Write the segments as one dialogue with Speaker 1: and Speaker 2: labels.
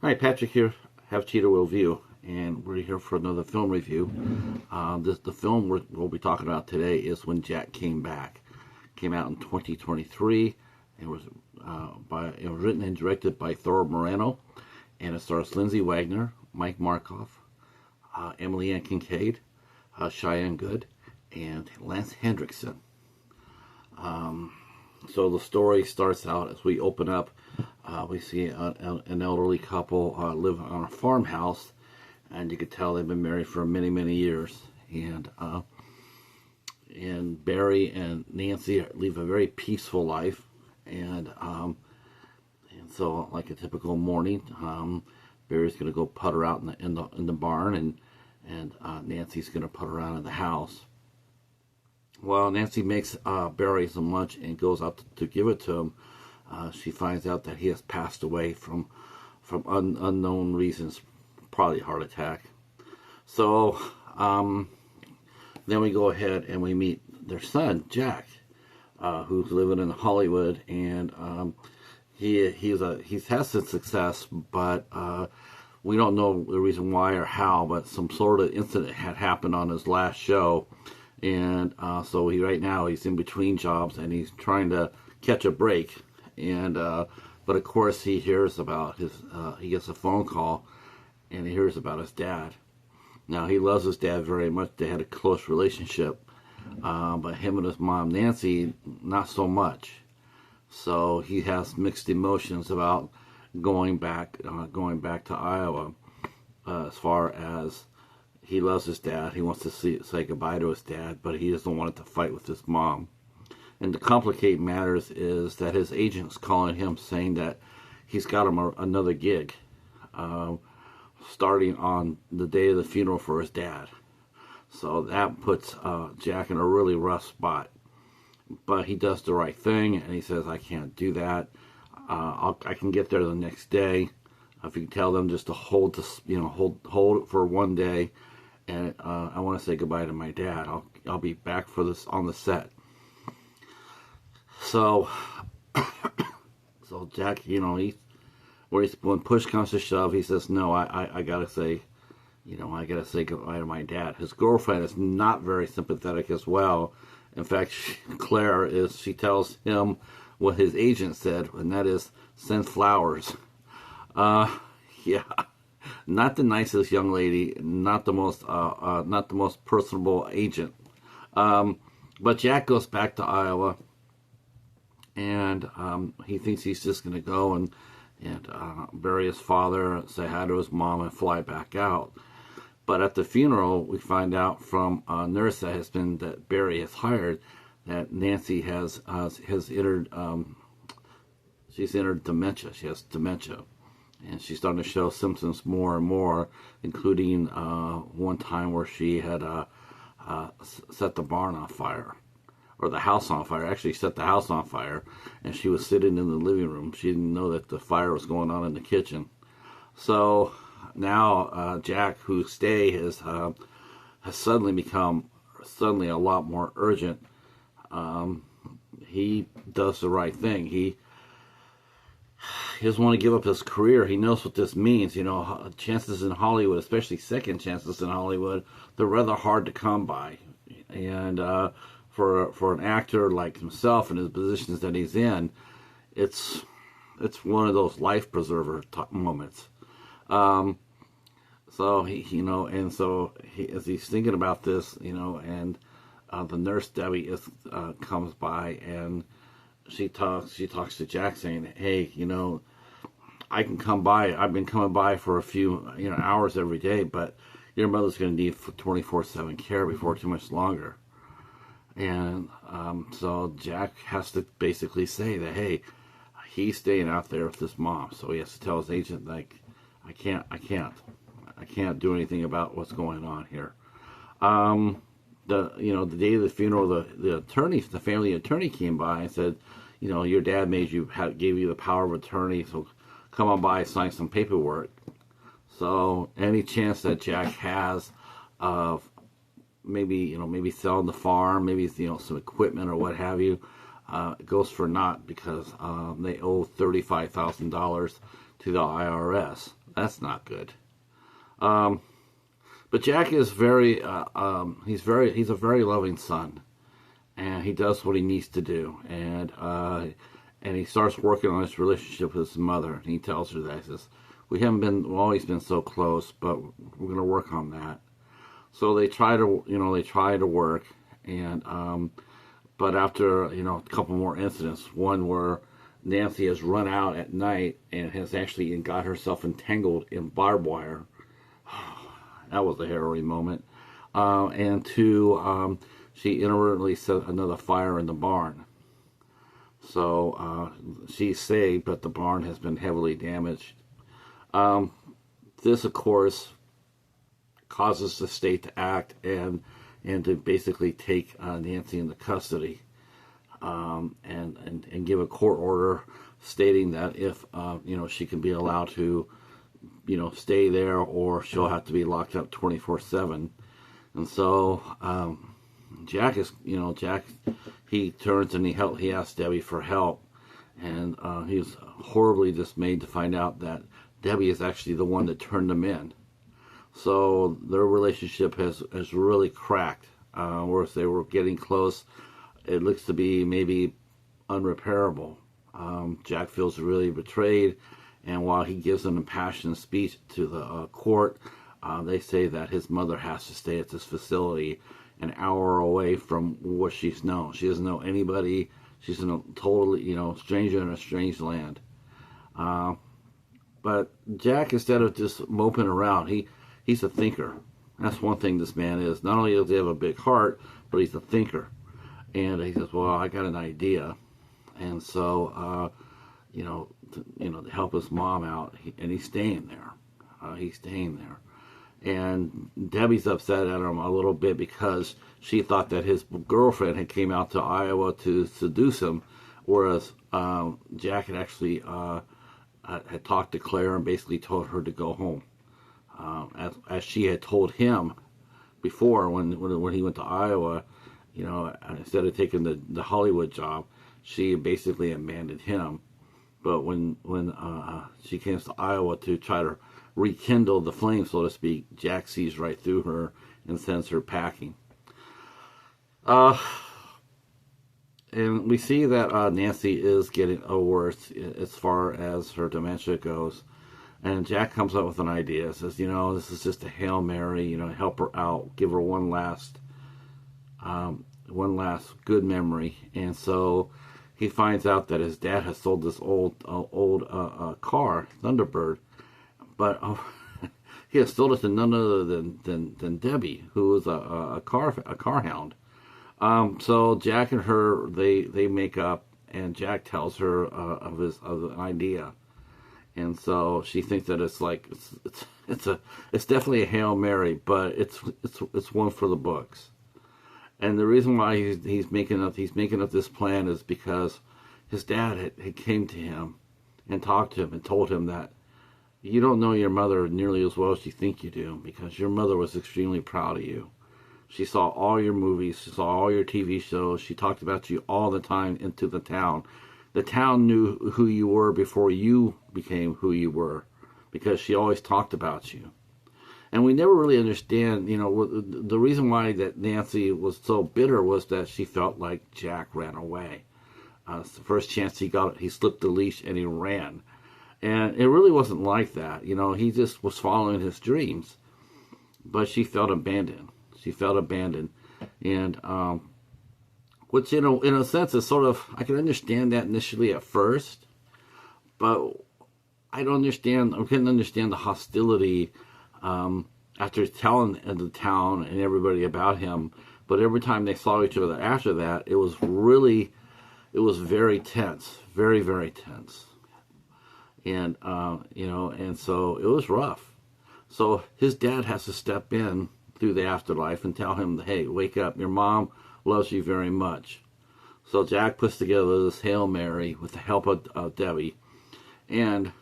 Speaker 1: Hi, Patrick here. Have Cheetah Review, and we're here for another film review. The film we'll be talking about today is When Jack Came Back. Came out in 2023. It was written and directed by Thor Moreno, and it stars Lindsay Wagner, Mike Markoff, Emily Ann Kincaid, Cheyenne Good, and Lance Henriksen. So the story starts out as we open up. We see an elderly couple live on a farmhouse, and you could tell they've been married for many, many years. And Barry and Nancy live a very peaceful life, and so like a typical morning, Barry's going to go putter out in the barn, and Nancy's going to putter around in the house. Well, Nancy makes Barry some lunch and goes out to give it to him. She finds out that he has passed away from unknown reasons, probably heart attack. So then we go ahead and we meet their son, Jack, who's living in Hollywood, and he's had some success, but we don't know the reason why or how. But some sort of incident had happened on his last show, and so right now he's in between jobs and he's trying to catch a break. And but of course he hears about he gets a phone call and he hears about his dad. Now, he loves his dad very much. They had a close relationship, but him and his mom Nancy, not so much. So he has mixed emotions about going back to Iowa. As far as he loves his dad, he wants to say goodbye to his dad, but he doesn't want it to fight with his mom. And to complicate matters is that his agent's calling him saying that he's got him another gig starting on the day of the funeral for his dad. So that puts Jack in a really rough spot. But he does the right thing, and he says, I can't do that. I can get there the next day. If you can tell them just to hold it for one day, and I want to say goodbye to my dad. I'll be back for this on the set. So Jack, when push comes to shove, he says, no, I gotta say goodbye to my dad. His girlfriend is not very sympathetic as well. In fact, she tells him what his agent said, and that is, send flowers. Yeah, not the nicest young lady, not the most personable agent. But Jack goes back to Iowa. And he thinks he's just going to go and bury his father, say hi to his mom, and fly back out. But at the funeral, we find out from a nurse that Barry has hired that Nancy has entered dementia. She has dementia, and she's starting to show symptoms more and more, including one time where she had set the barn on fire. Or the house on fire. Actually set the house on fire, and she was sitting in the living room. She didn't know that the fire was going on in the kitchen. So now Jack, whose stay has suddenly become a lot more urgent, he does the right thing. He doesn't want to give up his career. He knows what this means. Chances in Hollywood, especially second chances in Hollywood, they're rather hard to come by. And for an actor like himself and his positions that he's in, it's one of those life preserver moments. So as he's thinking about this, and the nurse Debbie comes by, and she talks to Jack, saying, hey, I can come by. I've been coming by for a few hours every day, but your mother's going to need 24/7 care before too much longer. And so Jack has to basically say that, hey, he's staying out there with his mom. So he has to tell his agent, like, I can't do anything about what's going on here. The day of the funeral, the family attorney came by and said, your dad gave you the power of attorney, so come on by and sign some paperwork. So any chance that Jack has of maybe selling the farm, maybe some equipment or what have you, it goes for naught because they owe $35,000 to the IRS. That's not good. But Jack is he's a very loving son, and he does what he needs to do, and he starts working on his relationship with his mother. And he tells her that he says, we've always been so close, but we're going to work on that. So they try to work, and but after a couple more incidents, one where Nancy has run out at night and has actually got herself entangled in barbed wire. That was a harrowing moment. And two, she inadvertently set another fire in the barn. So she's saved, but the barn has been heavily damaged. This, of course, causes the state to act and to basically take Nancy into custody, and give a court order stating that if she can be allowed to stay there, or she'll have to be locked up 24/7. And so Jack he turns and he asks Debbie for help, and he's horribly dismayed to find out that Debbie is actually the one that turned him in. So their relationship has really cracked. Whereas they were getting close, it looks to be maybe unrepairable. Jack feels really betrayed, and while he gives an impassioned speech to the court, they say that his mother has to stay at this facility an hour away from what she's known. She doesn't know anybody. She's in a totally, stranger in a strange land. But Jack, instead of just moping around, he's a thinker. That's one thing this man is. Not only does he have a big heart, but he's a thinker. And he says, well, I got an idea. And so, to help his mom out, and he's staying there. And Debbie's upset at him a little bit because she thought that his girlfriend had came out to Iowa to seduce him, whereas Jack had actually had talked to Claire and basically told her to go home. As she had told him before when he went to Iowa, instead of taking the Hollywood job, she basically abandoned him. But when she came to Iowa to try to rekindle the flame, so to speak, Jack sees right through her and sends her packing. And we see that Nancy is getting worse as far as her dementia goes. And Jack comes up with an idea. Says, this is just a Hail Mary, help her out, give her one last good memory. And so he finds out that his dad has sold this old car, Thunderbird, but he has sold it to none other than Debbie, who is a car hound. So Jack and her, they make up, and Jack tells her of an idea. And so she thinks that it's definitely a Hail Mary, but it's one for the books. And the reason why he's making up this plan is because his dad had came to him and talked to him and told him that you don't know your mother nearly as well as you think you do, because your mother was extremely proud of you. She saw all your movies, she saw all your TV shows, she talked about you all the time into the town. The town knew who you were before you became who you were, because she always talked about you. And we never really understand, the reason why that Nancy was so bitter was that she felt like Jack ran away. It's the first chance he got, he slipped the leash and he ran. And it really wasn't like that. He just was following his dreams. But she felt abandoned. And which, in a sense, is sort of, I can understand that initially at first, but I couldn't understand the hostility after telling the town and everybody about him. But every time they saw each other after that, it was very tense, very, very tense. And, and so it was rough. So his dad has to step in through the afterlife and tell him, hey, wake up, your mom loves you very much. So Jack puts together this Hail Mary with the help of Debbie and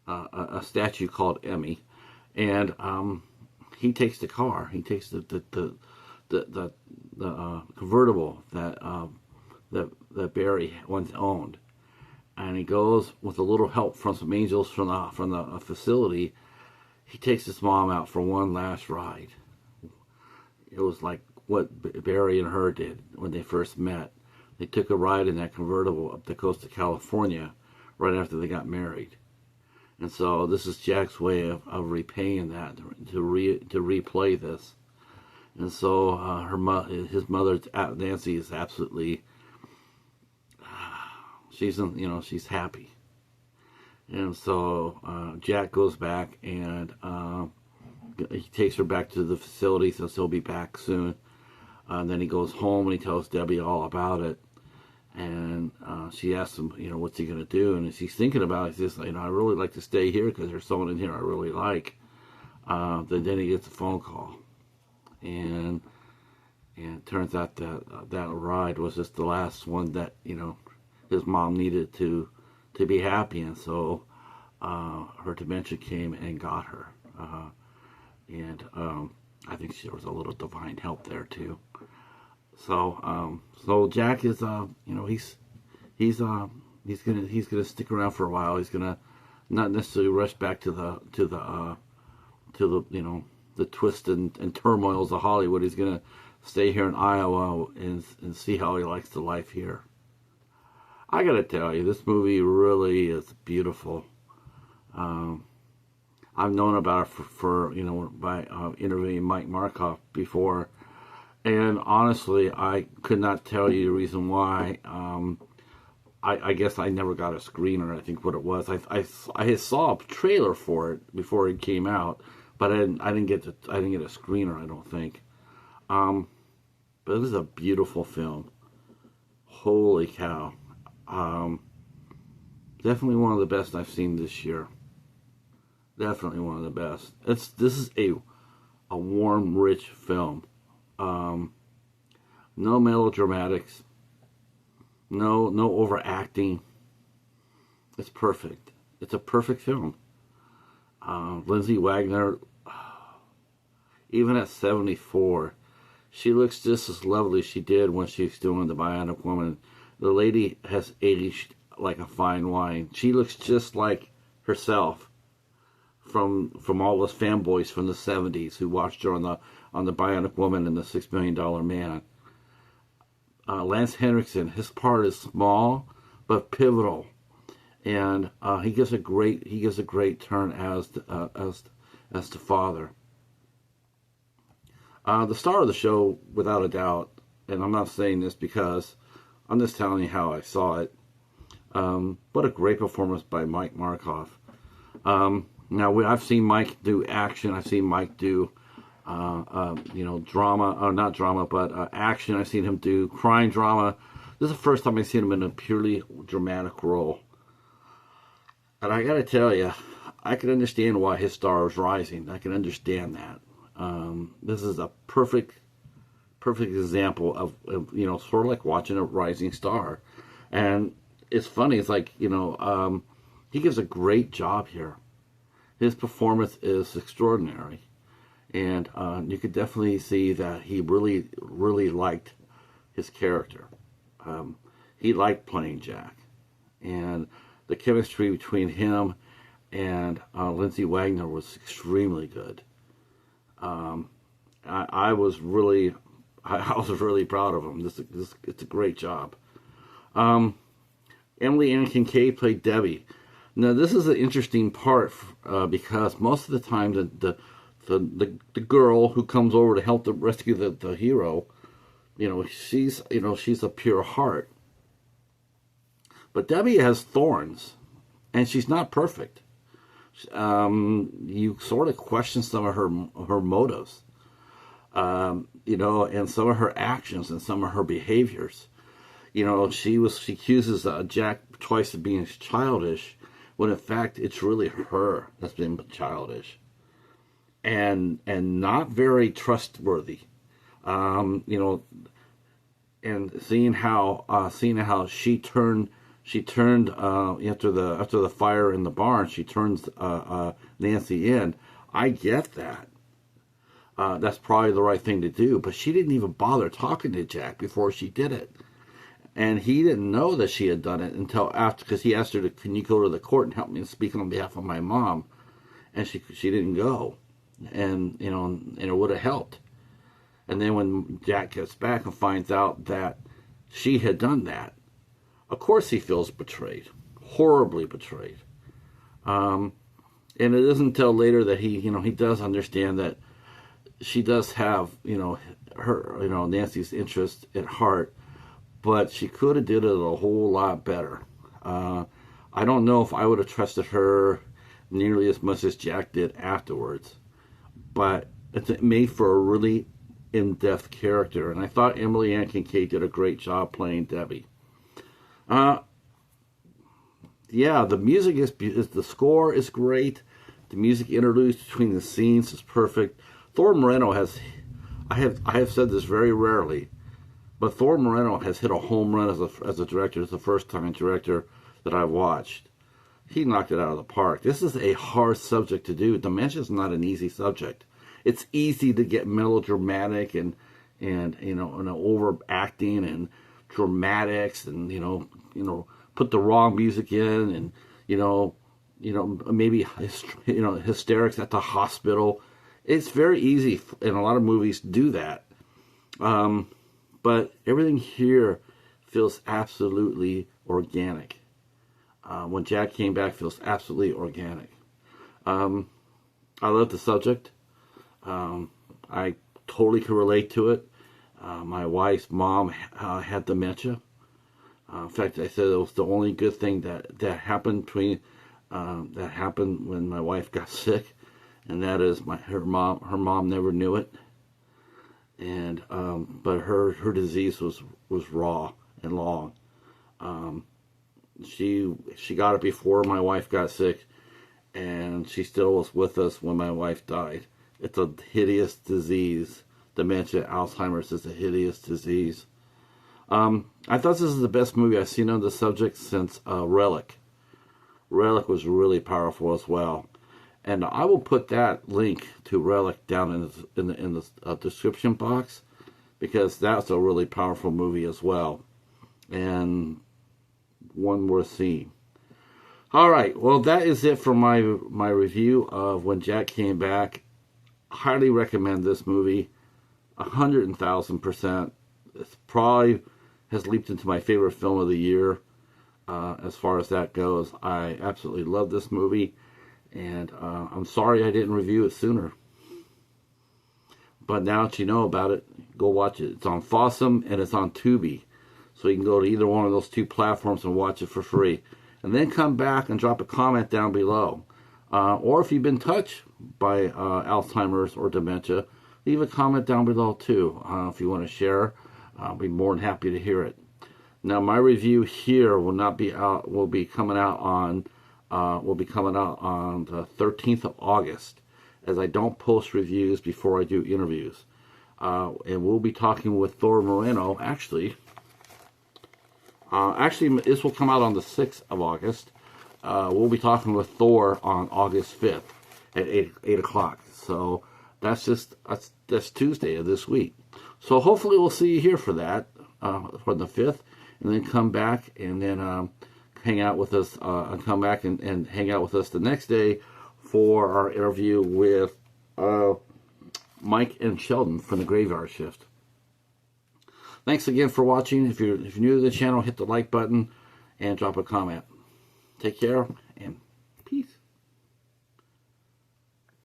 Speaker 1: a statue called Emmy, and he takes the car. He takes the convertible that Barry once owned, and he goes with a little help from some angels from the facility. He takes his mom out for one last ride. It was like what Barry and her did when they first met. They took a ride in that convertible up the coast of California right after they got married. And so this is Jack's way of repaying that, to replay this. And so his mother, Nancy, is absolutely, she's happy. And so Jack goes back and he takes her back to the facility, says he'll be back soon. And then he goes home and he tells Debbie all about it. And she asks him, what's he going to do? And as he's thinking about it, he says, I really like to stay here because there's someone in here I really like. Then he gets a phone call. And it turns out that ride was just the last one that, his mom needed to be happy. And so her dementia came and got her. And I think there was a little divine help there too. So Jack is he's gonna stick around for a while. He's gonna not necessarily rush back to the twist and turmoils of Hollywood. He's gonna stay here in Iowa and see how he likes the life here. I gotta tell you, this movie really is beautiful. I've known about it for by interviewing Mike Markoff before. And honestly, I could not tell you the reason why. I guess I never got a screener. I think what it was. I saw a trailer for it before it came out, but I didn't get a screener. I don't think. But it was a beautiful film. Holy cow! Definitely one of the best I've seen this year. Definitely one of the best. This is a warm, rich film. No melodramatics, no overacting. It's perfect. It's a perfect film. Lindsay Wagner, even at 74, she looks just as lovely as she did when she was doing the Bionic Woman. The lady has aged like a fine wine. She looks just like herself from all those fanboys from the 70s who watched her on the Bionic Woman and the $6 Million Man. Lance Henriksen, his part is small but pivotal, and he gives a great turn as the father. The star of the show, without a doubt, and I'm not saying this because I'm just telling you how I saw it. What a great performance by Mike Markoff. Now I've seen Mike do action. I've seen Mike do drama, or not drama, but action. I've seen him do crime drama. This is the first time I've seen him in a purely dramatic role. And I gotta tell you, I can understand why his star is rising. I can understand that. This is a perfect example of sort of like watching a rising star. And it's funny, it's like, he gives a great job here. His performance is extraordinary. And you could definitely see that he really, really liked his character. He liked playing Jack. And the chemistry between him and Lindsay Wagner was extremely good. I was really proud of him. It's a great job. Emily Ann Kincaid played Debbie. Now this is an interesting part because most of the time the girl who comes over to help rescue the hero, she's a pure heart. But Debbie has thorns, and she's not perfect. You sort of question some of her motives, and some of her actions and some of her behaviors. She accuses Jack twice of being childish, when in fact it's really her that's been childish, and not very trustworthy. And seeing how she turned after the fire in the barn, she turns Nancy in. I get that. That's probably the right thing to do, but she didn't even bother talking to Jack before she did it. And he didn't know that she had done it until after, because he asked her to, can you go to the court and help me speak on behalf of my mom? And she didn't go, and and it would have helped. And then when Jack gets back and finds out that she had done that, of course he feels betrayed, horribly betrayed. And it isn't until later that he does understand that she does have her Nancy's interest at heart, but she could have did it a whole lot better. I don't know if I would have trusted her nearly as much as Jack did afterwards, but it made for a really in-depth character, and I thought Emily Ann Kincaid did a great job playing Debbie. Yeah, the music the score is great. The music interludes between the scenes is perfect. Thor Moreno I have said this very rarely, but Thor Moreno has hit a home run as a director. It's the first time director that I've watched. He knocked it out of the park. This is a hard subject to do. Dementia is not an easy subject. It's easy to get melodramatic and overacting and dramatics and put the wrong music in and maybe hysterics at the hospital. It's very easy in a lot of movies to do that. But everything here feels absolutely organic. When Jack came back, feels absolutely organic. I love the subject. I totally can relate to it. My wife's mom had dementia. In fact, I said it was the only good thing that happened that happened when my wife got sick, and that is her mom never knew it. And but her disease was raw and long. She got it before my wife got sick, and she still was with us when my wife died. It's a hideous disease. Dementia, Alzheimer's is a hideous disease. I thought this is the best movie I've seen on the subject since Relic. Relic was really powerful as well. And I will put that link to Relic down in the description box, because that's a really powerful movie as well, and one worth seeing. All right, well, that is it for my review of When Jack Came Back. Highly recommend this movie, 100,000%. It's probably has leaped into my favorite film of the year as far as that goes. I absolutely love this movie. And I'm sorry I didn't review it sooner. But now that you know about it, go watch it. It's on Fossum and it's on Tubi. So you can go to either one of those two platforms and watch it for free. And then come back and drop a comment down below. Or if you've been touched by Alzheimer's or dementia, leave a comment down below too. If you want to share, I'll be more than happy to hear it. Now my review here will be coming out on the 13th of August, as I don't post reviews before I do interviews. And we'll be talking with Thor Moreno, actually, this will come out on the 6th of August. We'll be talking with Thor on August 5th at 8 o'clock. So that's Tuesday of this week. So hopefully we'll see you here for that, for the 5th, and then come back and then hang out with us, and come back and hang out with us the next day for our interview with Mike and Sheldon from the Graveyard Shift. Thanks again for watching. If you're new to the channel, hit the like button and drop a comment. Take care and peace.